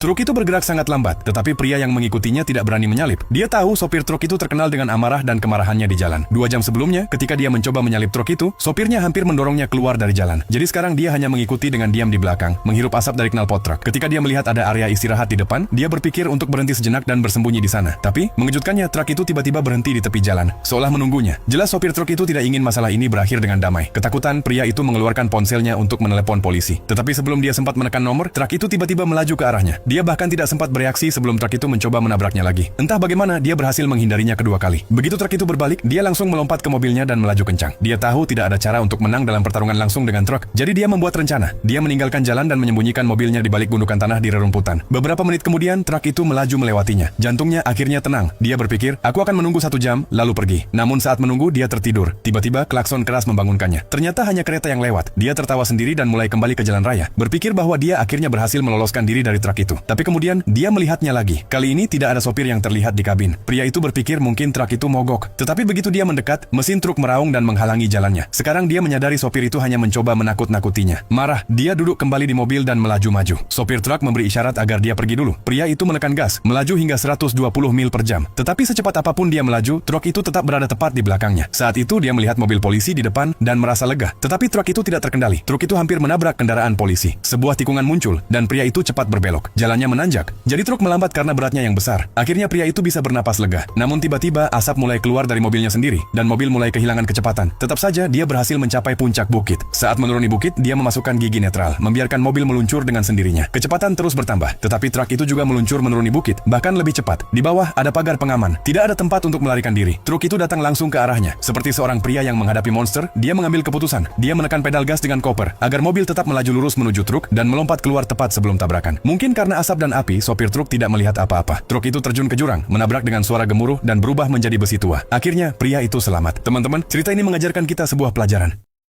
Truk itu bergerak sangat lambat, tetapi pria yang mengikutinya tidak berani menyalip. Dia tahu sopir truk itu terkenal dengan amarah dan kemarahannya di jalan. 2 jam sebelumnya, ketika dia mencoba menyalip truk itu, sopirnya hampir mendorongnya keluar dari jalan. Jadi sekarang dia hanya mengikuti dengan diam di belakang, menghirup asap dari knalpot truk. Ketika dia melihat ada area istirahat di depan, dia berpikir untuk berhenti sejenak dan bersembunyi di sana. Tapi, mengejutkannya, truk itu tiba-tiba berhenti di tepi jalan, seolah menunggunya. Jelas sopir truk itu tidak ingin masalah ini berakhir dengan damai. Ketakutan, pria itu mengeluarkan ponselnya untuk menelepon polisi. Tetapi sebelum dia sempat menekan nomor, truk itu tiba-tiba melaju ke arahnya. Dia bahkan tidak sempat bereaksi sebelum truk itu mencoba menabraknya lagi. Entah bagaimana, dia berhasil menghindarinya kedua kali. Begitu truk itu berbalik, dia langsung melompat ke mobilnya dan melaju kencang. Dia tahu tidak ada cara untuk menang dalam pertarungan langsung dengan truk, jadi dia membuat rencana. Dia meninggalkan jalan dan menyembunyikan mobilnya di balik gundukan tanah di rerumputan. Beberapa menit kemudian, truk itu melaju melewatinya. Jantungnya akhirnya tenang. Dia berpikir, aku akan menunggu 1 jam, lalu pergi. Namun saat menunggu, dia tertidur. Tiba-tiba, klakson keras membangunkannya. Ternyata hanya kereta yang lewat. Dia tertawa sendiri dan mulai kembali ke jalan raya. Berpikir bahwa dia akhirnya berhasil meloloskan diri dari truk itu. Tapi kemudian, dia melihatnya lagi. Kali ini tidak ada sopir yang terlihat di kabin. Pria itu berpikir mungkin truk itu mogok. Tetapi begitu dia mendekat, mesin truk meraung dan menghalangi jalannya. Sekarang dia menyadari sopir itu hanya mencoba menakut-nakutinya. Marah, dia duduk kembali di mobil dan melaju maju. Sopir truk memberi isyarat agar dia pergi dulu. Pria itu menekan gas, melaju hingga 120 mil per jam. Tetapi secepat apapun dia melaju, truk itu tetap berada tepat di belakangnya. Saat itu dia melihat mobil polisi di depan dan merasa lega. Tetapi truk itu tidak terkendali. Truk itu hampir menabrak kendaraan polisi. Sebuah tikungan muncul dan pria itu cepat berbelok. Jalannya menanjak. Jadi truk melambat karena beratnya yang besar. Akhirnya pria itu bisa bernapas lega. Namun tiba-tiba asap mulai keluar dari mobilnya sendiri dan mobil mulai kehilangan kecepatan. Tetap saja dia berhasil mencapai puncak bukit. Saat menuruni bukit, dia memasukkan gigi netral, membiarkan mobil meluncur dengan sendirinya. Kecepatan terus bertambah, tetapi truk itu juga meluncur menuruni bukit, bahkan lebih cepat. Di bawah ada pagar pengaman. Tidak ada tempat untuk melarikan diri. Truk itu datang langsung ke arahnya. Seperti seorang pria yang menghadapi monster, dia mengambil keputusan. Dia menekan pedal gas dengan koper agar mobil tetap melaju lurus menuju truk dan melompat keluar tepat sebelum tabrakan. Mungkin karena asap dan api, sopir truk tidak melihat apa-apa. Truk itu terjun ke jurang, menabrak dengan suara gemuruh dan berubah menjadi besi tua. Akhirnya, pria itu selamat. Teman-teman, cerita ini mengajarkan kita sebuah pelajaran.